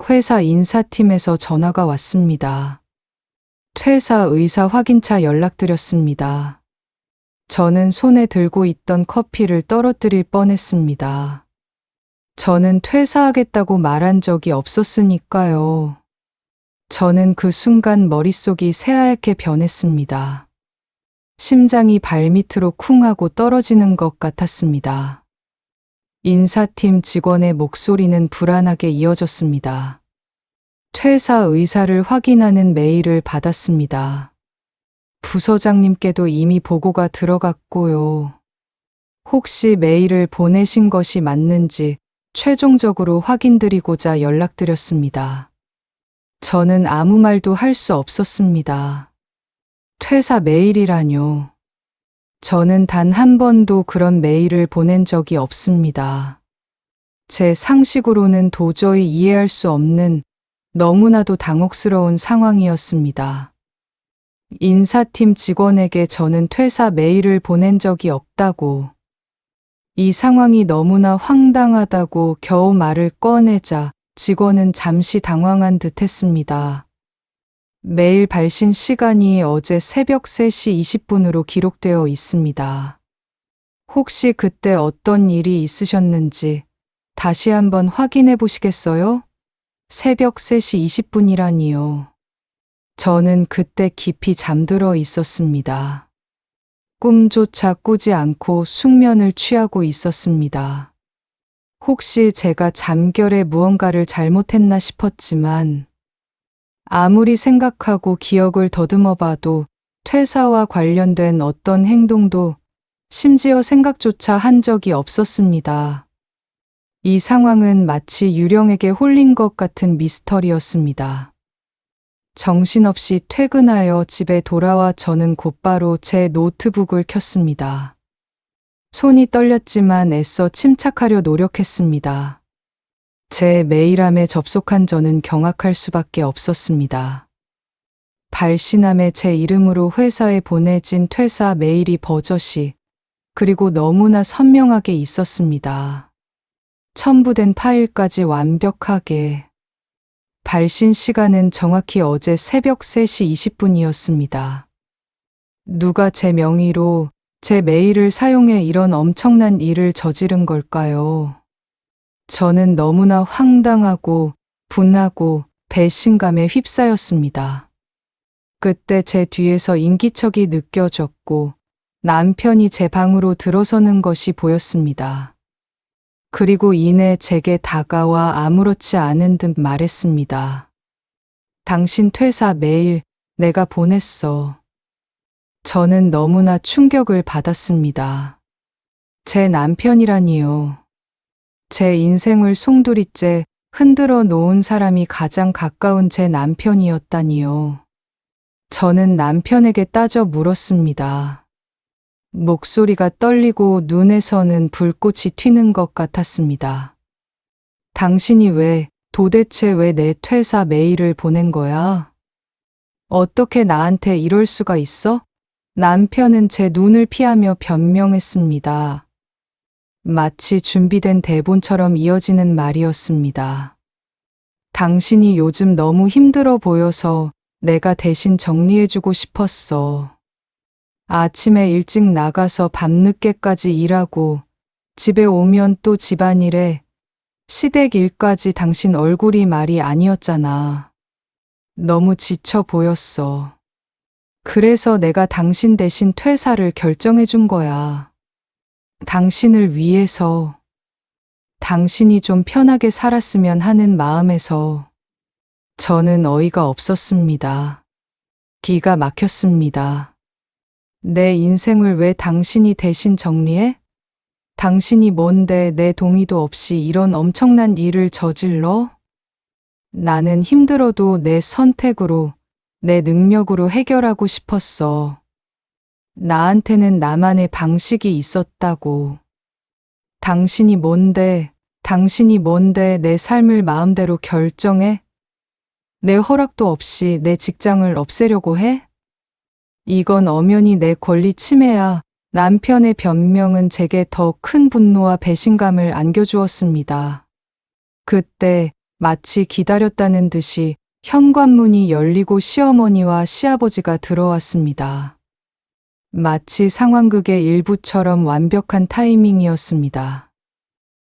회사 인사팀에서 전화가 왔습니다. 퇴사 의사 확인차 연락드렸습니다. 저는 손에 들고 있던 커피를 떨어뜨릴 뻔했습니다. 저는 퇴사하겠다고 말한 적이 없었으니까요. 저는 그 순간 머릿속이 새하얗게 변했습니다. 심장이 발밑으로 쿵 하고 떨어지는 것 같았습니다. 인사팀 직원의 목소리는 불안하게 이어졌습니다. 퇴사 의사를 확인하는 메일을 받았습니다. 부서장님께도 이미 보고가 들어갔고요. 혹시 메일을 보내신 것이 맞는지 최종적으로 확인드리고자 연락드렸습니다. 저는 아무 말도 할 수 없었습니다. 퇴사 메일이라뇨. 저는 단 한 번도 그런 메일을 보낸 적이 없습니다. 제 상식으로는 도저히 이해할 수 없는 너무나도 당혹스러운 상황이었습니다. 인사팀 직원에게 저는 퇴사 메일을 보낸 적이 없다고, 이 상황이 너무나 황당하다고 겨우 말을 꺼내자 직원은 잠시 당황한 듯 했습니다. 메일 발신 시간이 어제 새벽 3시 20분으로 기록되어 있습니다. 혹시 그때 어떤 일이 있으셨는지 다시 한번 확인해 보시겠어요? 새벽 3시 20분이라니요. 저는 그때 깊이 잠들어 있었습니다. 꿈조차 꾸지 않고 숙면을 취하고 있었습니다. 혹시 제가 잠결에 무언가를 잘못했나 싶었지만 아무리 생각하고 기억을 더듬어 봐도 퇴사와 관련된 어떤 행동도 심지어 생각조차 한 적이 없었습니다. 이 상황은 마치 유령에게 홀린 것 같은 미스터리였습니다. 정신없이 퇴근하여 집에 돌아와 저는 곧바로 제 노트북을 켰습니다. 손이 떨렸지만 애써 침착하려 노력했습니다. 제 메일함에 접속한 저는 경악할 수밖에 없었습니다. 발신함에 제 이름으로 회사에 보내진 퇴사 메일이 버젓이, 그리고 너무나 선명하게 있었습니다. 첨부된 파일까지 완벽하게. 발신 시간은 정확히 어제 새벽 3시 20분이었습니다. 누가 제 명의로 제 메일을 사용해 이런 엄청난 일을 저지른 걸까요? 저는 너무나 황당하고 분하고 배신감에 휩싸였습니다. 그때 제 뒤에서 인기척이 느껴졌고 남편이 제 방으로 들어서는 것이 보였습니다. 그리고 이내 제게 다가와 아무렇지 않은 듯 말했습니다. 당신 퇴사 메일 내가 보냈어. 저는 너무나 충격을 받았습니다. 제 남편이라니요. 제 인생을 송두리째 흔들어 놓은 사람이 가장 가까운 제 남편이었다니요. 저는 남편에게 따져 물었습니다. 목소리가 떨리고 눈에서는 불꽃이 튀는 것 같았습니다. 당신이 도대체 왜 내 퇴사 메일을 보낸 거야? 어떻게 나한테 이럴 수가 있어? 남편은 제 눈을 피하며 변명했습니다. 마치 준비된 대본처럼 이어지는 말이었습니다. 당신이 요즘 너무 힘들어 보여서 내가 대신 정리해주고 싶었어. 아침에 일찍 나가서 밤늦게까지 일하고 집에 오면 또 집안일에 시댁 일까지 당신 얼굴이 말이 아니었잖아. 너무 지쳐 보였어. 그래서 내가 당신 대신 퇴사를 결정해 준 거야. 당신을 위해서, 당신이 좀 편하게 살았으면 하는 마음에서. 저는 어이가 없었습니다. 기가 막혔습니다. 내 인생을 왜 당신이 대신 정리해? 당신이 뭔데 내 동의도 없이 이런 엄청난 일을 저질러? 나는 힘들어도 내 선택으로, 내 능력으로 해결하고 싶었어. 나한테는 나만의 방식이 있었다고. 당신이 뭔데 내 삶을 마음대로 결정해? 내 허락도 없이 내 직장을 없애려고 해? 이건 엄연히 내 권리 침해야. 남편의 변명은 제게 더 큰 분노와 배신감을 안겨주었습니다. 그때 마치 기다렸다는 듯이 현관문이 열리고 시어머니와 시아버지가 들어왔습니다. 마치 상황극의 일부처럼 완벽한 타이밍이었습니다.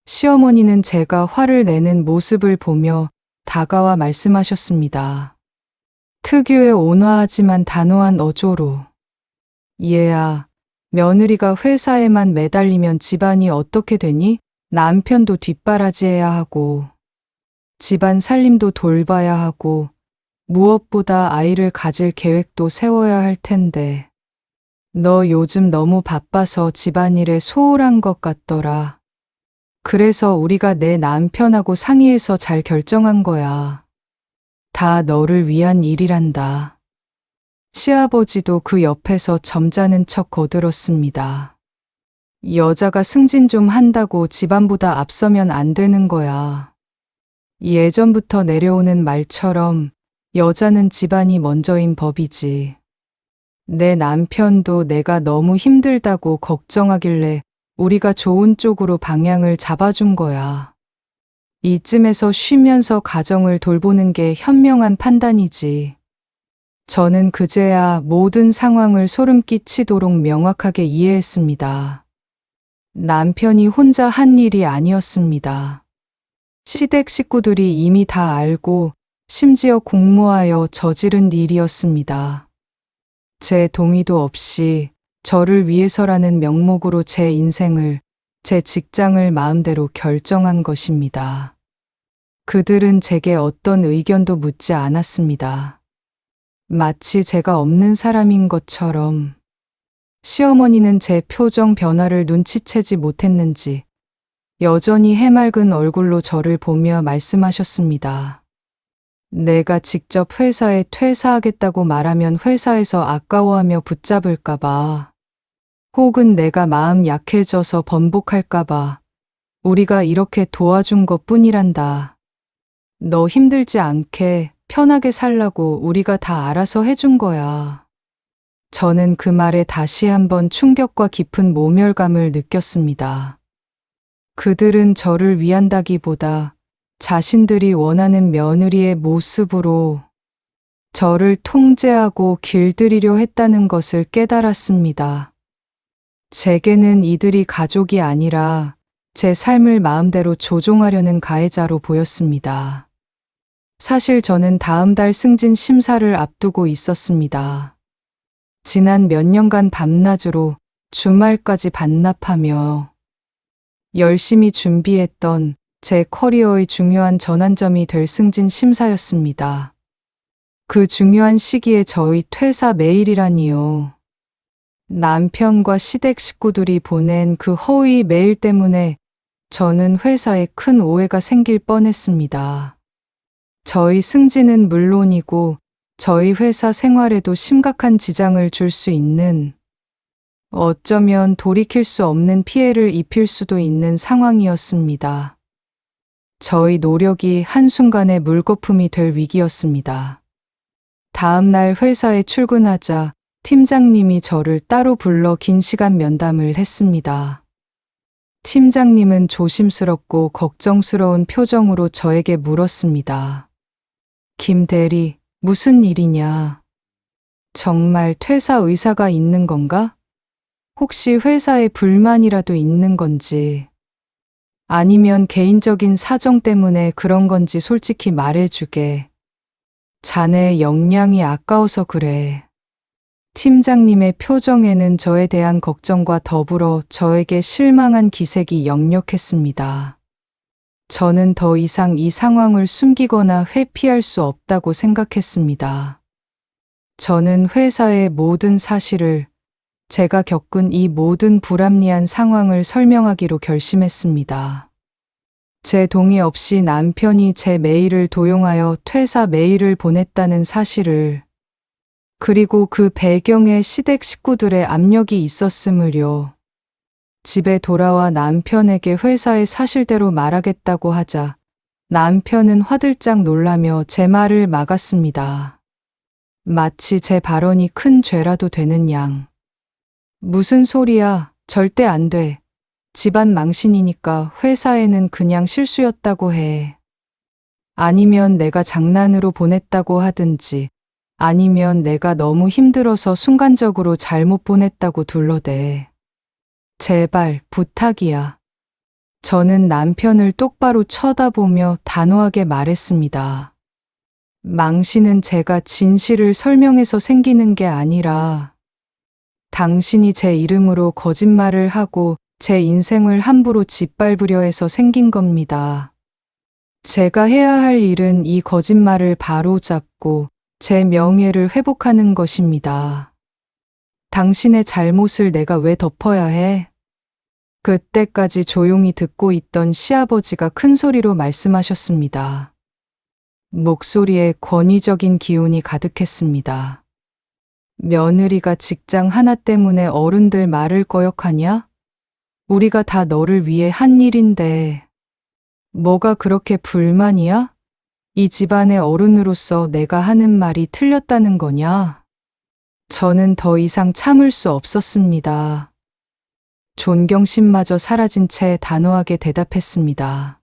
시어머니는 제가 화를 내는 모습을 보며 다가와 말씀하셨습니다. 특유의 온화하지만 단호한 어조로. 얘야, 며느리가 회사에만 매달리면 집안이 어떻게 되니? 남편도 뒷바라지해야 하고, 집안 살림도 돌봐야 하고, 무엇보다 아이를 가질 계획도 세워야 할 텐데. 너 요즘 너무 바빠서 집안일에 소홀한 것 같더라. 그래서 우리가 내 남편하고 상의해서 잘 결정한 거야. 다 너를 위한 일이란다. 시아버지도 그 옆에서 점잖은 척 거들었습니다. 여자가 승진 좀 한다고 집안보다 앞서면 안 되는 거야. 예전부터 내려오는 말처럼 여자는 집안이 먼저인 법이지. 내 남편도 내가 너무 힘들다고 걱정하길래 우리가 좋은 쪽으로 방향을 잡아준 거야. 이쯤에서 쉬면서 가정을 돌보는 게 현명한 판단이지. 저는 그제야 모든 상황을 소름 끼치도록 명확하게 이해했습니다. 남편이 혼자 한 일이 아니었습니다. 시댁 식구들이 이미 다 알고 심지어 공모하여 저지른 일이었습니다. 제 동의도 없이 저를 위해서라는 명목으로 제 인생을, 제 직장을 마음대로 결정한 것입니다. 그들은 제게 어떤 의견도 묻지 않았습니다. 마치 제가 없는 사람인 것처럼. 시어머니는 제 표정 변화를 눈치채지 못했는지 여전히 해맑은 얼굴로 저를 보며 말씀하셨습니다. 내가 직접 회사에 퇴사하겠다고 말하면 회사에서 아까워하며 붙잡을까봐, 혹은 내가 마음 약해져서 번복할까봐 우리가 이렇게 도와준 것 뿐이란다. 너 힘들지 않게 편하게 살라고 우리가 다 알아서 해준 거야. 저는 그 말에 다시 한번 충격과 깊은 모멸감을 느꼈습니다. 그들은 저를 위한다기보다 자신들이 원하는 며느리의 모습으로 저를 통제하고 길들이려 했다는 것을 깨달았습니다. 제게는 이들이 가족이 아니라 제 삶을 마음대로 조종하려는 가해자로 보였습니다. 사실 저는 다음 달 승진 심사를 앞두고 있었습니다. 지난 몇 년간 밤낮으로 주말까지 반납하며 열심히 준비했던 제 커리어의 중요한 전환점이 될 승진 심사였습니다. 그 중요한 시기에 저희 퇴사 메일이라니요. 남편과 시댁 식구들이 보낸 그 허위 메일 때문에 저는 회사에 큰 오해가 생길 뻔했습니다. 저희 승진은 물론이고 저희 회사 생활에도 심각한 지장을 줄 수 있는, 어쩌면 돌이킬 수 없는 피해를 입힐 수도 있는 상황이었습니다. 저희 노력이 한순간에 물거품이 될 위기였습니다. 다음 날 회사에 출근하자 팀장님이 저를 따로 불러 긴 시간 면담을 했습니다. 팀장님은 조심스럽고 걱정스러운 표정으로 저에게 물었습니다. 김 대리, 무슨 일이냐? 정말 퇴사 의사가 있는 건가? 혹시 회사에 불만이라도 있는 건지, 아니면 개인적인 사정 때문에 그런 건지 솔직히 말해주게. 자네의 역량이 아까워서 그래. 팀장님의 표정에는 저에 대한 걱정과 더불어 저에게 실망한 기색이 역력했습니다. 저는 더 이상 이 상황을 숨기거나 회피할 수 없다고 생각했습니다. 저는 회사의 모든 사실을, 제가 겪은 이 모든 불합리한 상황을 설명하기로 결심했습니다. 제 동의 없이 남편이 제 메일을 도용하여 퇴사 메일을 보냈다는 사실을, 그리고 그 배경에 시댁 식구들의 압력이 있었음을요. 집에 돌아와 남편에게 회사의 사실대로 말하겠다고 하자 남편은 화들짝 놀라며 제 말을 막았습니다. 마치 제 발언이 큰 죄라도 되는 양. 무슨 소리야, 절대 안 돼. 집안 망신이니까 회사에는 그냥 실수였다고 해. 아니면 내가 장난으로 보냈다고 하든지, 아니면 내가 너무 힘들어서 순간적으로 잘못 보냈다고 둘러대. 제발, 부탁이야. 저는 남편을 똑바로 쳐다보며 단호하게 말했습니다. 망신은 제가 진실을 설명해서 생기는 게 아니라, 당신이 제 이름으로 거짓말을 하고 제 인생을 함부로 짓밟으려 해서 생긴 겁니다. 제가 해야 할 일은 이 거짓말을 바로잡고 제 명예를 회복하는 것입니다. 당신의 잘못을 내가 왜 덮어야 해? 그때까지 조용히 듣고 있던 시아버지가 큰 소리로 말씀하셨습니다. 목소리에 권위적인 기운이 가득했습니다. 며느리가 직장 하나 때문에 어른들 말을 거역하냐? 우리가 다 너를 위해 한 일인데 뭐가 그렇게 불만이야? 이 집안의 어른으로서 내가 하는 말이 틀렸다는 거냐? 저는 더 이상 참을 수 없었습니다. 존경심마저 사라진 채 단호하게 대답했습니다.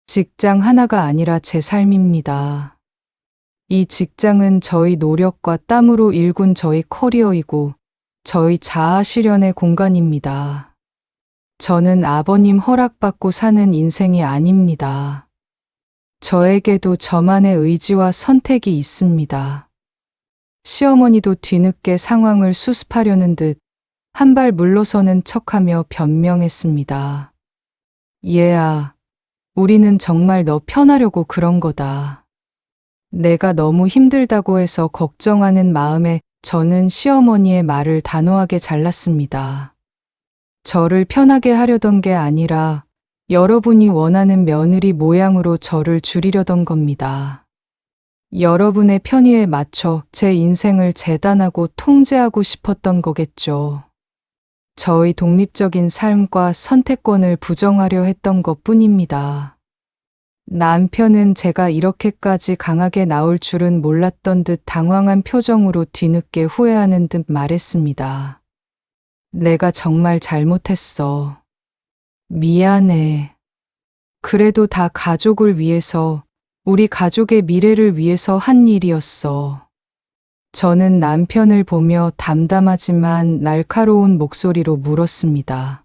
직장 하나가 아니라 제 삶입니다. 이 직장은 저희 노력과 땀으로 일군 저희 커리어이고 저희 자아 실현의 공간입니다. 저는 아버님 허락받고 사는 인생이 아닙니다. 저에게도 저만의 의지와 선택이 있습니다. 시어머니도 뒤늦게 상황을 수습하려는 듯 한 발 물러서는 척하며 변명했습니다. 얘야, 우리는 정말 너 편하려고 그런 거다. 내가 너무 힘들다고 해서 걱정하는 마음에 저는 시어머니의 말을 단호하게 잘랐습니다. 저를 편하게 하려던 게 아니라 여러분이 원하는 며느리 모양으로 저를 줄이려던 겁니다. 여러분의 편의에 맞춰 제 인생을 재단하고 통제하고 싶었던 거겠죠. 저의 독립적인 삶과 선택권을 부정하려 했던 것뿐입니다. 남편은 제가 이렇게까지 강하게 나올 줄은 몰랐던 듯 당황한 표정으로 뒤늦게 후회하는 듯 말했습니다. 내가 정말 잘못했어. 미안해. 그래도 다 가족을 위해서, 우리 가족의 미래를 위해서 한 일이었어. 저는 남편을 보며 담담하지만 날카로운 목소리로 물었습니다.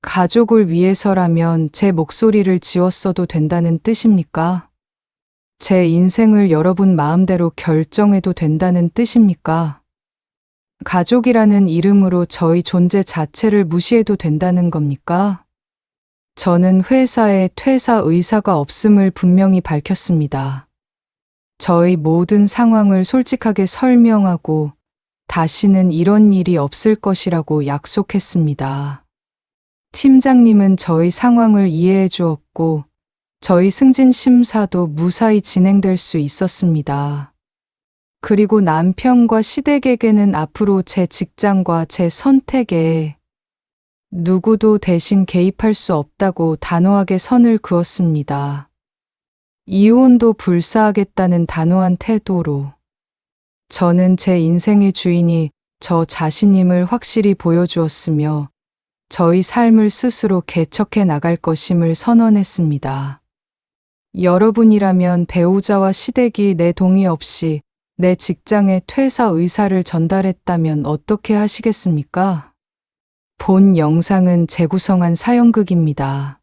가족을 위해서라면 제 목소리를 지웠어도 된다는 뜻입니까? 제 인생을 여러분 마음대로 결정해도 된다는 뜻입니까? 가족이라는 이름으로 저희 존재 자체를 무시해도 된다는 겁니까? 저는 회사에 퇴사 의사가 없음을 분명히 밝혔습니다. 저의 모든 상황을 솔직하게 설명하고 다시는 이런 일이 없을 것이라고 약속했습니다. 팀장님은 저희 상황을 이해해 주었고 저희 승진 심사도 무사히 진행될 수 있었습니다. 그리고 남편과 시댁에게는 앞으로 제 직장과 제 선택에 누구도 대신 개입할 수 없다고 단호하게 선을 그었습니다. 이혼도 불사하겠다는 단호한 태도로 저는 제 인생의 주인이 저 자신임을 확실히 보여주었으며 저희 삶을 스스로 개척해 나갈 것임을 선언했습니다. 여러분이라면 배우자와 시댁이 내 동의 없이 내 직장에 퇴사 의사를 전달했다면 어떻게 하시겠습니까? 본 영상은 재구성한 사연극입니다.